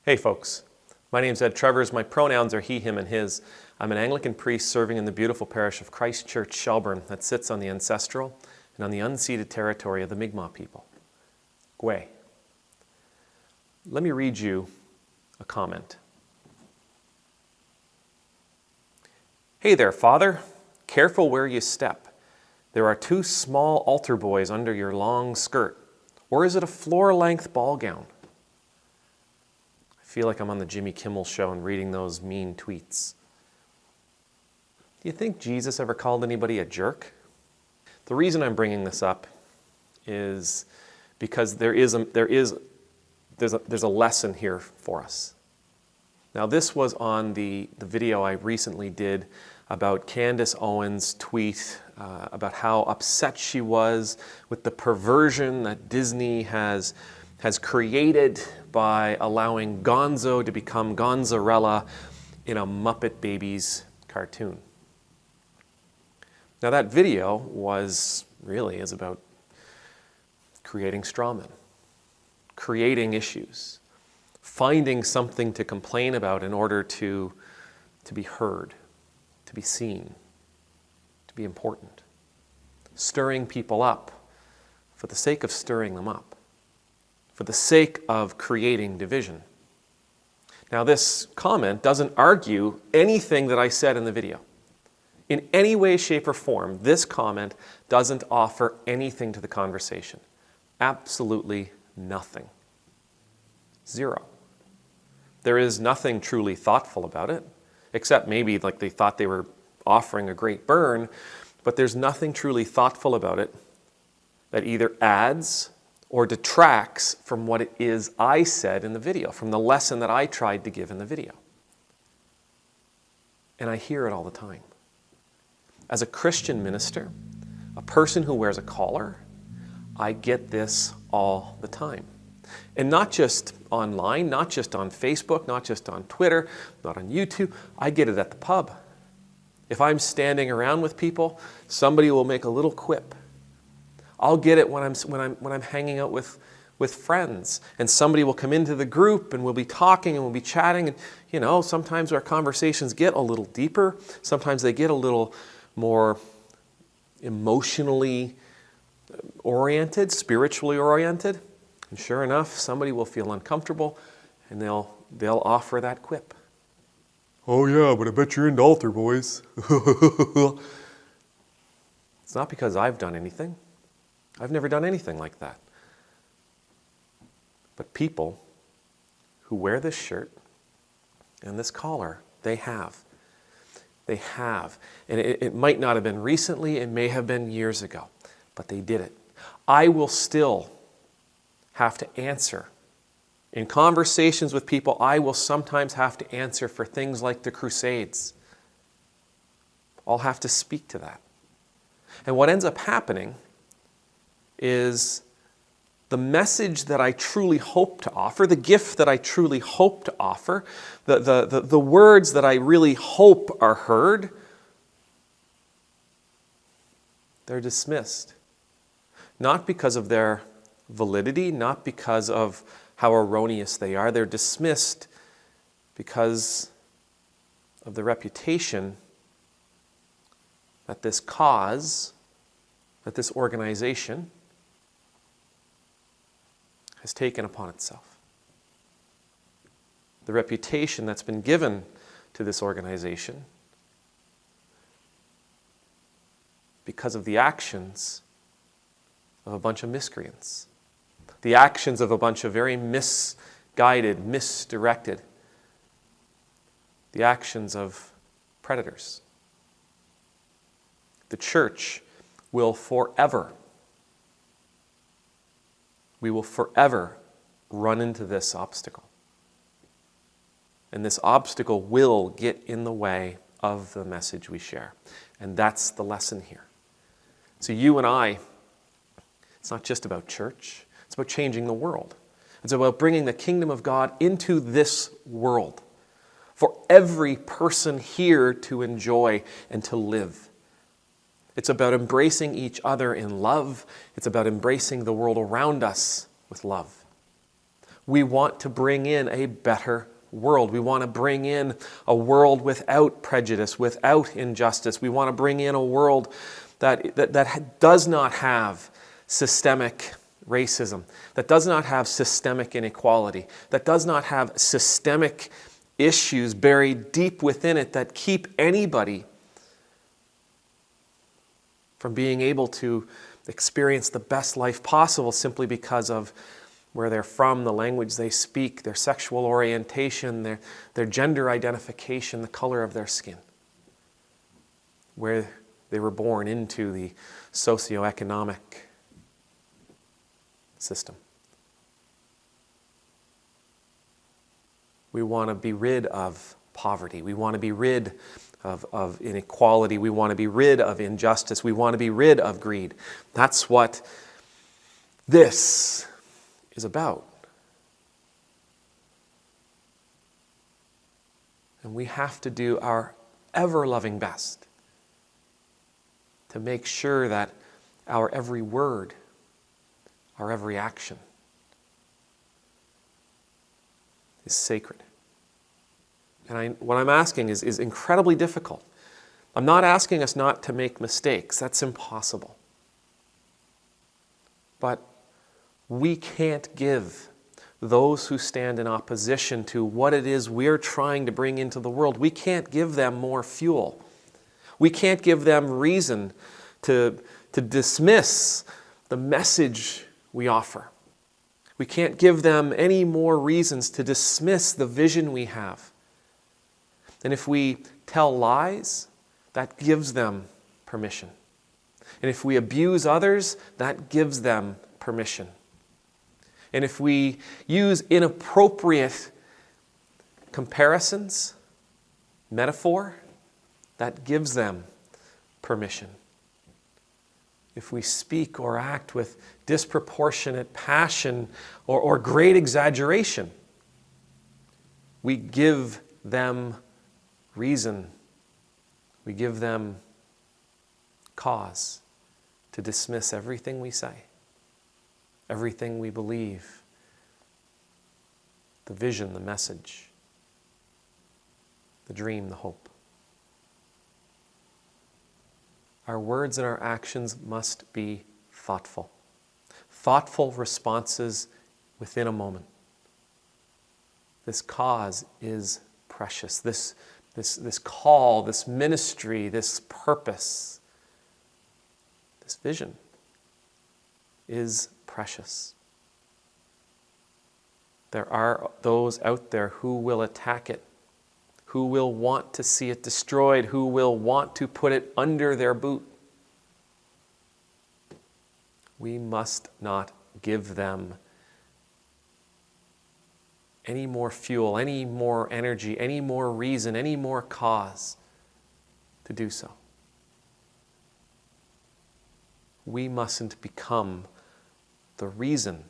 Hey folks, my name's Ed Travers. My pronouns are he, him, and his. I'm an Anglican priest serving in the beautiful parish of Christchurch-Shelburne that sits on the ancestral and on the unceded territory of the Mi'kmaq people. Gwe. Let me read you a comment. Hey there, Father. Careful where you step. There are two small altar boys under your long skirt. Or is it a floor-length ball gown? I feel like I'm on the Jimmy Kimmel show and reading those mean tweets. Do you think Jesus ever called anybody a jerk? The reason I'm bringing this up is because there's a lesson here for us. Now, this was on the video I recently did about Candace Owens' tweet about how upset she was with the perversion that Disney has created by allowing Gonzo to become Gonzarella in a Muppet Babies cartoon. Now, that video is about creating straw men, creating issues, finding something to complain about in order to be heard, to be seen, to be important. Stirring people up for the sake of stirring them up, for the sake of creating division. Now, this comment doesn't argue anything that I said in the video. In any way, shape, or form, this comment doesn't offer anything to the conversation. Absolutely nothing. Zero. There is nothing truly thoughtful about it, except maybe like they thought they were offering a great burn, but there's nothing truly thoughtful about it that either adds or detracts from what it is I said in the video, from the lesson that I tried to give in the video. And I hear it all the time. As a Christian minister, a person who wears a collar, I get this all the time. And not just online, not just on Facebook, not just on Twitter, not on YouTube, I get it at the pub. If I'm standing around with people, somebody will make a little quip. I'll get it when I'm hanging out with friends, and somebody will come into the group and we'll be talking and we'll be chatting, and sometimes our conversations get a little deeper, sometimes they get a little more emotionally oriented, spiritually oriented, and sure enough, somebody will feel uncomfortable and they'll offer that quip. Oh yeah, but I bet you're into altar boys. It's not because I've done anything. I've never done anything like that. But people who wear this shirt and this collar, they have. They have. And it might not have been recently, it may have been years ago, but they did it. I will still have to answer. In conversations with people, I will sometimes have to answer for things like the Crusades. I'll have to speak to that. And what ends up happening is the message that I truly hope to offer, the gift that I truly hope to offer, the words that I really hope are heard, they're dismissed. Not because of their validity, not because of how erroneous they are. They're dismissed because of the reputation that this cause, that this organization has taken upon itself. The reputation that's been given to this organization because of the actions of a bunch of miscreants. The actions of a bunch of very misguided, misdirected, the actions of predators. The church will forever run into this obstacle. And this obstacle will get in the way of the message we share. And that's the lesson here. So you and I, it's not just about church. It's about changing the world. It's about bringing the kingdom of God into this world for every person here to enjoy and to live. It's about embracing each other in love. It's about embracing the world around us with love. We want to bring in a better world. We want to bring in a world without prejudice, without injustice. We want to bring in a world that does not have systemic racism, that does not have systemic inequality, that does not have systemic issues buried deep within it that keep anybody from being able to experience the best life possible simply because of where they're from, the language they speak, their sexual orientation, their gender identification, the color of their skin, where they were born into the socioeconomic system. We want to be rid of poverty. We want to be rid of inequality. We want to be rid of injustice. We want to be rid of greed. That's what this is about. And we have to do our ever-loving best to make sure that our every word, our every action is sacred. And what I'm asking is incredibly difficult. I'm not asking us not to make mistakes. That's impossible. But we can't give those who stand in opposition to what it is we're trying to bring into the world, we can't give them more fuel. We can't give them reason to dismiss the message we offer. We can't give them any more reasons to dismiss the vision we have. And if we tell lies, that gives them permission. And if we abuse others, that gives them permission. And if we use inappropriate comparisons, metaphor, that gives them permission. If we speak or act with disproportionate passion or great exaggeration, we give them reason. We give them cause to dismiss everything we say, everything we believe, the vision, the message, the dream, the hope. Our words and our actions must be thoughtful. Thoughtful responses within a moment. This cause is precious. This call, this ministry, this purpose, this vision is precious. There are those out there who will attack it, who will want to see it destroyed, who will want to put it under their boot. We must not give them any more fuel, any more energy, any more reason, any more cause to do so. We mustn't become the reason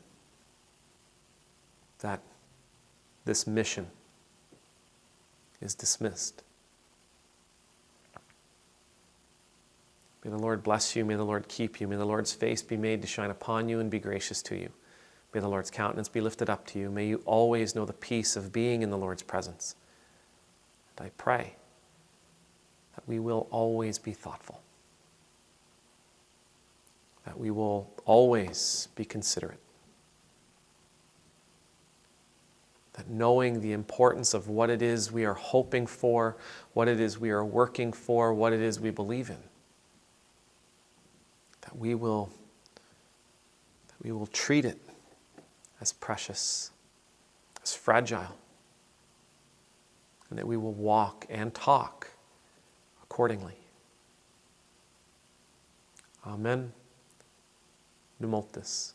that this mission is dismissed. May the Lord bless you. May the Lord keep you. May the Lord's face be made to shine upon you and be gracious to you. May the Lord's countenance be lifted up to you. May you always know the peace of being in the Lord's presence. And I pray that we will always be thoughtful, that we will always be considerate, that knowing the importance of what it is we are hoping for, what it is we are working for, what it is we believe in, that we will treat it as precious, as fragile, and that we will walk and talk accordingly. Amen. Numultus.